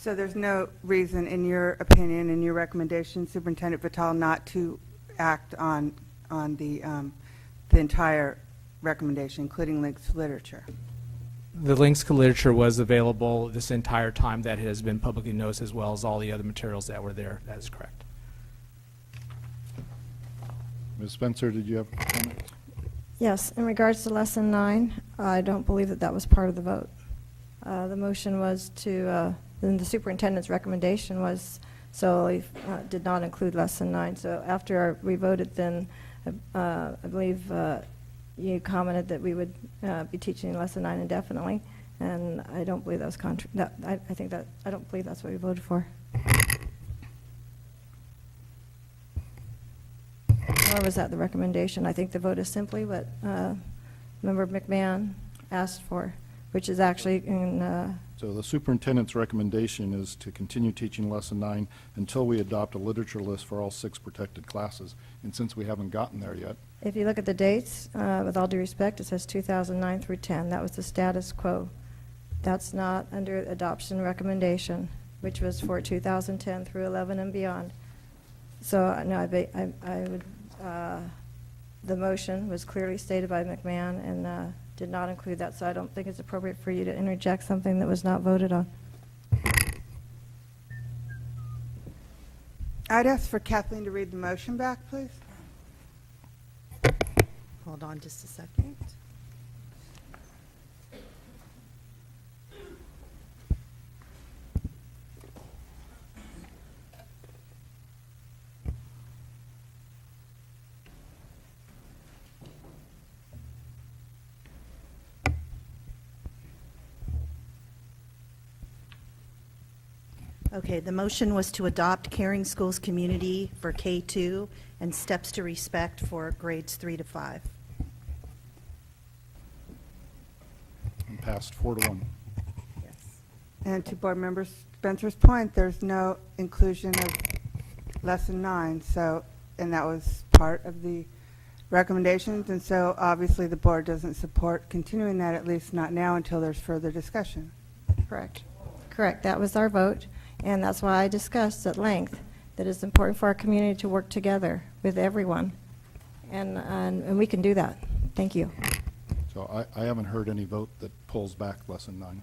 So there's no reason, in your opinion, in your recommendation, Superintendent Vitale, not to act on the entire recommendation, including links to literature? The links to literature was available this entire time that has been publicly noticed, as well as all the other materials that were there. That is correct. Ms. Spencer, did you have comments? Yes, in regards to Lesson 9, I don't believe that that was part of the vote. The motion was to, then the superintendent's recommendation was solely, did not include Lesson 9. So after we voted, then I believe you commented that we would be teaching Lesson 9 indefinitely, and I don't believe that was I don't believe that's what we voted for. Nor was that the recommendation. I think the vote is simply what Member McMahon asked for, which is actually in... So the superintendent's recommendation is to continue teaching Lesson 9 until we adopt a literature list for all 6 protected classes. And since we haven't gotten there yet... If you look at the dates, with all due respect, it says 2009 through 10. That was the status quo. That's not under adoption recommendation, which was for 2010 through 11 and beyond. So, no, I would... the motion was clearly stated by McMahon and did not include that, so I don't think it's appropriate for you to interject something that was not voted on. I'd ask for Kathleen to read the motion back, please. Hold on just a second. Okay, the motion was to adopt Caring Schools Community for K-2 and Steps to Respect for grades 3 to 5. And passed 4-1. Yes. And to Board Member Spencer's point, there's no inclusion of Lesson 9, so, and that was part of the recommendations, and so obviously the board doesn't support continuing that, at least not now, until there's further discussion. Correct. Correct. That was our vote, and that's why I discussed at length that it's important for our community to work together with everyone, and we can do that. Thank you. So I haven't heard any vote that pulls back Lesson 9.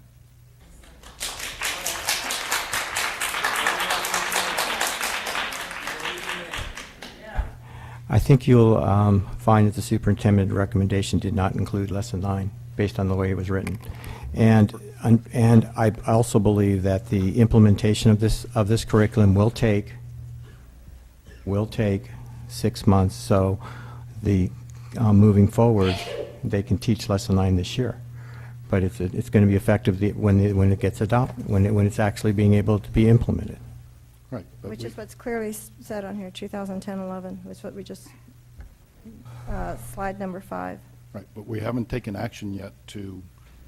I think you'll find that the superintendent recommendation did not include Lesson 9 based on the way it was written. And I also believe that the implementation of this curriculum will take 6 months. So the moving forward, they can teach Lesson 9 this year, but it's going to be effective when it gets adopted, when it's actually being able to be implemented. Right. but Which we- is what's clearly said on here, 2010-11, which is what we just, slide number 5. Right, but we haven't taken action yet to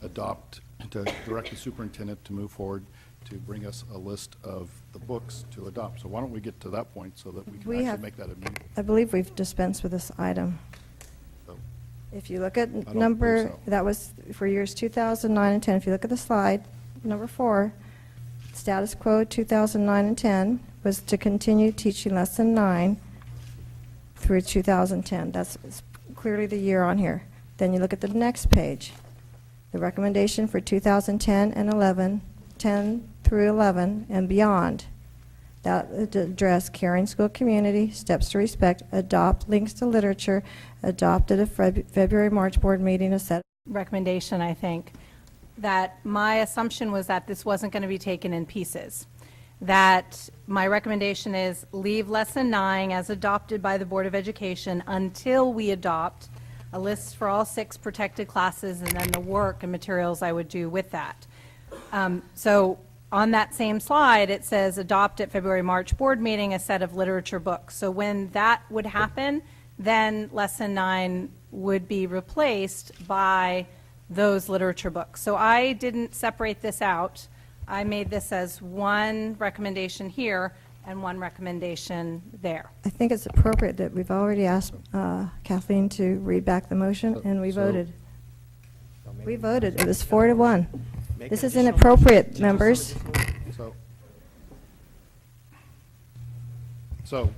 adopt, to direct the superintendent to move forward to bring us a list of the books to adopt. So why don't we get to that point so that we can We actually have- make that immediate? I believe we've dispensed with this item. So, If you look at believe number, so. that was for years 2009 and 10. If you look at the slide, number 4, status quo 2009 and 10 was to continue teaching Lesson 9 through 2010. That's clearly the year on here. Then you look at the next page. The recommendation for 2010 and 11, 10 through 11 and beyond, that address caring school community, steps to respect, adopt links to literature, adopt at a February, March board meeting, a set. Recommendation, I think, that my assumption was that this wasn't going to be taken in pieces. That my recommendation is leave Lesson 9 as adopted by the Board of Education until we adopt a list for all 6 protected classes and then the work and materials I would do with that. So on that same slide, it says adopt at February, March board meeting a set of literature books. So when that would happen, then Lesson 9 would be replaced by those literature books. So I didn't separate this out. I made this as one recommendation here and one recommendation there. I think it's appropriate that we've already asked Kathleen to read back the motion, and we So- voted. We voted. It was 4-1. This is inappropriate, members. So So,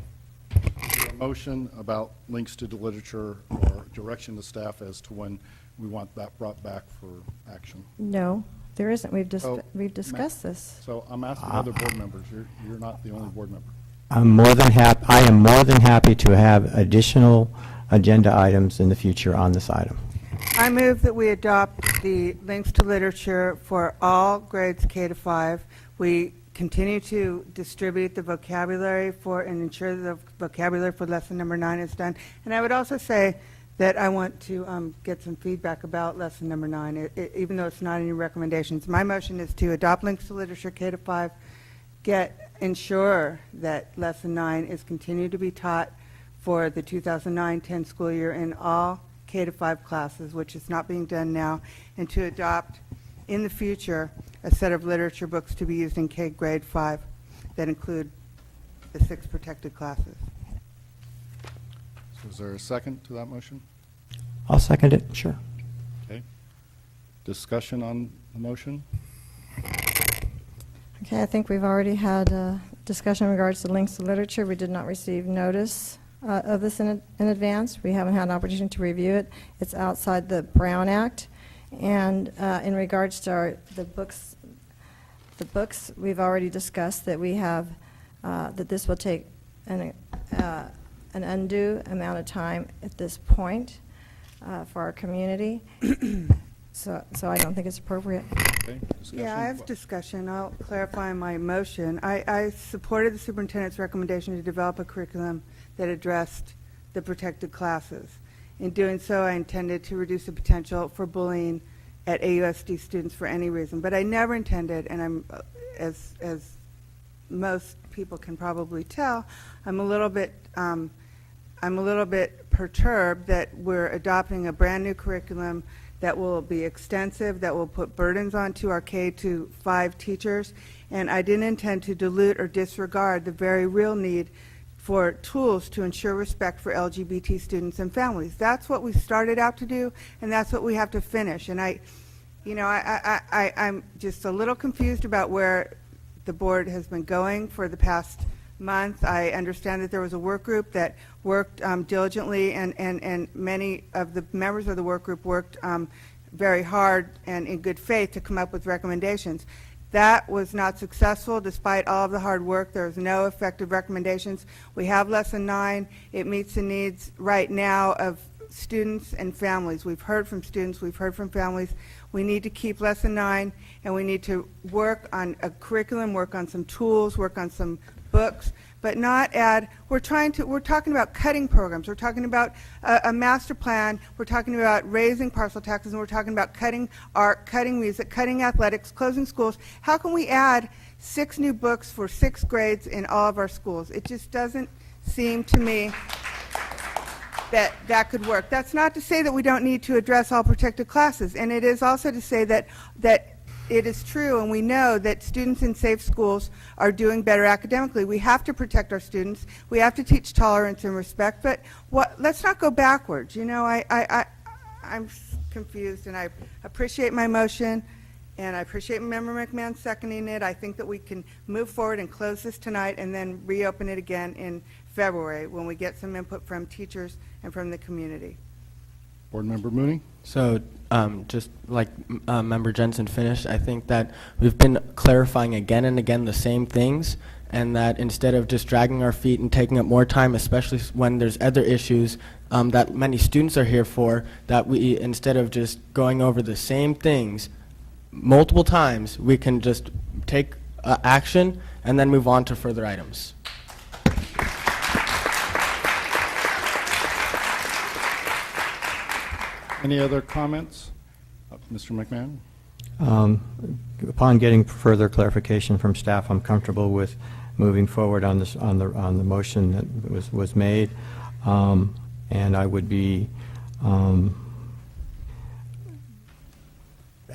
a motion about links to the literature or direction to staff as to when we want that brought back for action. No, there isn't. Oh, We've discussed this. So I'm asking other board members. You're not the only board member. I am more than happy to have additional agenda items in the future on this item. I move that we adopt the links to literature for all grades K to 5. We continue to distribute the vocabulary for and ensure the vocabulary for lesson number 9 is done. And I would also say that I want to get some feedback about lesson number 9, even though it's not in your recommendations. My motion is to adopt links to literature K to 5, ensure that lesson 9 is continued to be taught for the 2009-10 school year in all K to 5 classes, which is not being done now, and to adopt in the future a set of literature books to be used in K grade 5 that include the 6 protected classes. So is there a second to that motion? I'll second it, sure. Okay. Discussion on the motion? Okay, I think we've already had a discussion in regards to links to literature. We did not receive notice of this in advance. We haven't had an opportunity to review it. It's outside the Brown Act. And in regards to the books, we've already discussed that we have, that this will take an undue amount of time at this point for our community. So I don't think it's appropriate. Okay. Discussion? Yeah, I have discussion. I'll clarify my motion. I supported the superintendent's recommendation to develop a curriculum that addressed the protected classes. In doing so, I intended to reduce the potential for bullying at AUSD students for any reason. But I never intended, and I'm, as most people can probably tell, I'm a little bit perturbed that we're adopting a brand new curriculum that will be extensive, that will put burdens onto our K-5 teachers, and I didn't intend to dilute or disregard the very real need for tools to ensure respect for LGBT students and families. That's what we started out to do, and that's what we have to finish. And I'm just a little confused about where the board has been going for the past month. I understand that there was a work group that worked diligently, and many of the members of the work group worked very hard and in good faith to come up with recommendations. That was not successful despite all of the hard work. There was no effective recommendations. We have lesson 9. It meets the needs right now of students and families. We've heard from students, we've heard from families. We need to keep lesson 9, and we need to work on a curriculum, work on some tools, work on some books, but not add, we're talking about cutting programs, we're talking about a master plan, we're talking about raising parcel taxes, and we're talking about cutting art, cutting music, cutting athletics, closing schools. How can we add 6 new books for 6 grades in all of our schools? It just doesn't seem to me that could work. That's not to say that we don't need to address all protected classes, and it is also to say that it is true, and we know that students in safe schools are doing better academically. We have to protect our students. We have to teach tolerance and respect, but let's not go backwards. You know, I'm confused, and I appreciate my motion, and I appreciate Member McMahon seconding it. I think that we can move forward and close this tonight and then reopen it again in February when we get some input from teachers and from the community. Board Member Mooney? So just like Member Jensen finished, I think that we've been clarifying again and again the same things, and that instead of just dragging our feet and taking up more time, especially when there's other issues that many students are here for, that we, instead of just going over the same things multiple times, we can just take action and then move on to further items. Any other comments? Mr. McMahon? Upon getting further clarification from staff, I'm comfortable with moving forward on this, on the motion that was made, and I would be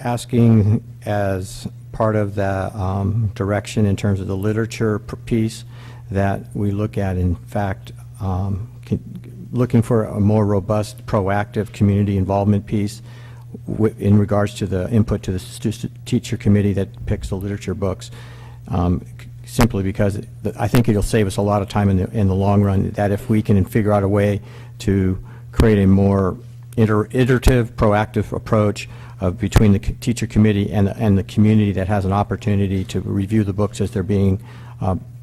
asking as part of the direction in terms of the literature piece that we look at, in fact, looking for a more robust, proactive community involvement piece in regards to the input to the teacher committee that picks the literature books. simply because I think it'll save us a lot of time in the long run, that if we can figure out a way to create a more iterative, proactive approach between the teacher committee and the community that has an opportunity to review the books as they're being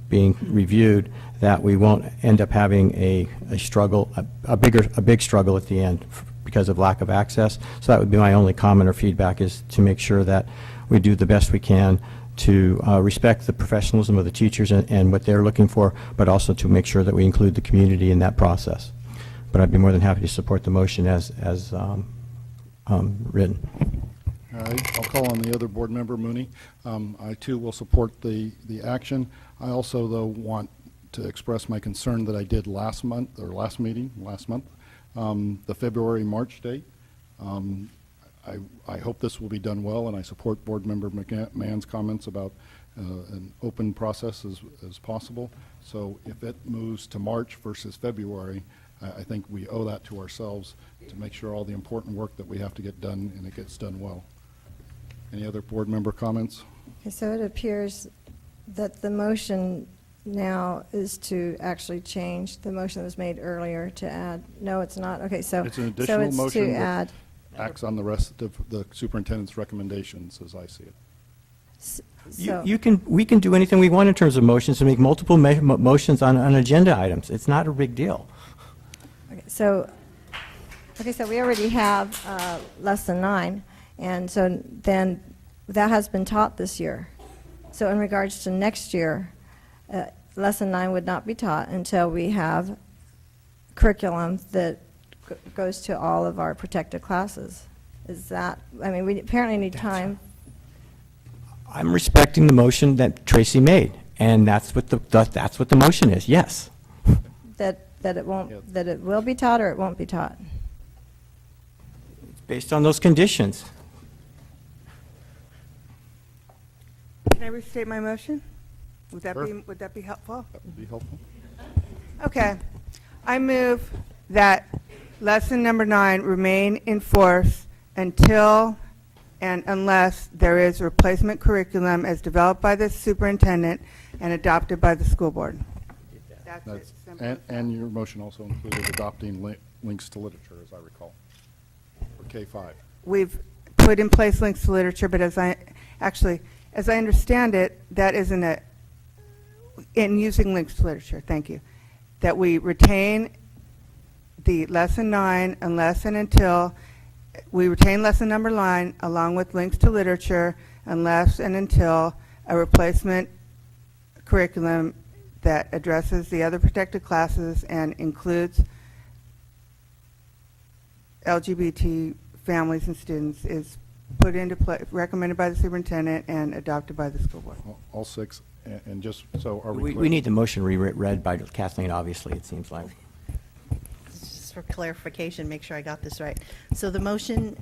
reviewed, that we won't end up having a struggle, a big struggle at the end because of lack of access. So that would be my only comment or feedback, is to make sure that we do the best we can to respect the professionalism of the teachers and what they're looking for, but also to make sure that we include the community in that process. But I'd be more than happy to support the motion as written. All right, I'll call on the other board member, Mooney. I too will support the action. I also, though, want to express my concern that I did last month, the February-March date. I hope this will be done well, and I support Board Member McMahon's comments about an open process as possible. So if it moves to March versus February, I think we owe that to ourselves to make sure all the important work that we have to get done, and it gets done well. Any other board member comments? Okay, so it appears that the motion now is to actually change the motion that was made earlier to add, no, it's not, okay, so. It's an so additional it's motion to that add. acts on the rest of the superintendent's recommendations, as I see it. So, We can do anything we want in terms of motions, and make multiple motions on agenda items. It's not a big deal. okay, so we already have lesson 9, and so then that has been taught this year. So in regards to next year, lesson 9 would not be taught until we have curriculum that goes to all of our protected classes. Is that, I mean, we apparently need time. I'm respecting the motion that Tracy made, and that's what the motion is, yes. That it won't, Yeah. that it will be taught or it won't be taught? Based on those conditions. Can I restate my motion? Would that Sure. be helpful? That would be helpful. Okay. I move that lesson number 9 remain in force until and unless there is a replacement curriculum as developed by the superintendent and adopted by the school board. That's it. That's, Simple. and your motion also included adopting links to literature, as I recall, for K-5. We've put in place links to literature, but as I understand it, that isn't in using links to literature, thank you, that we retain the lesson 9 unless and until, we retain lesson number 9 along with links to literature unless and until a replacement curriculum that addresses the other protected classes and includes LGBT families and students is put into play, recommended by the superintendent and adopted by the school board. All 6, and just so are we We clear? need the motion reread by Kathleen, obviously, it seems like. Just for clarification, make sure I got this right. So the motion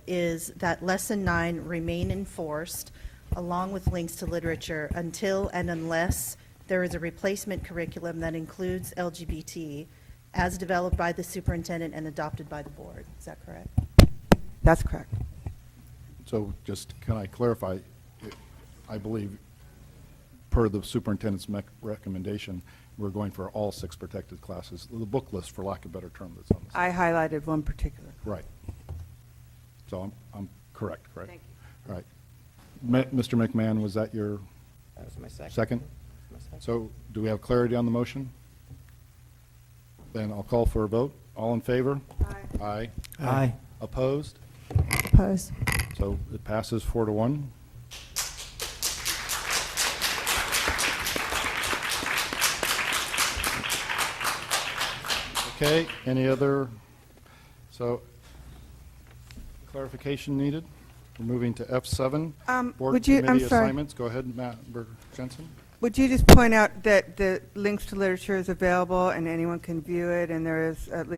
is that lesson 9 remain enforced along with links to literature until and unless there is a replacement curriculum that includes LGBT as developed by the superintendent and adopted by the board. Is that correct? That's correct. So just, can I clarify? I believe, per the superintendent's recommendation, we're going for all 6 protected classes, the book list, for lack of a better term, that's on the side. I highlighted one particular. Right. So I'm correct? Thank All right. Mr. McMahon, was that your That was my second? So do we have clarity on the motion? Then I'll call for a vote. All in favor? Aye. Aye. Aye. Opposed? Oppose. So it passes 4-1. Okay, any other, so clarification needed? We're moving to F7. Board would you- I'm committee sorry. assignments. Go ahead, Matt Jensen. Would you just point out that the links to literature is available and anyone can view it, and there is at least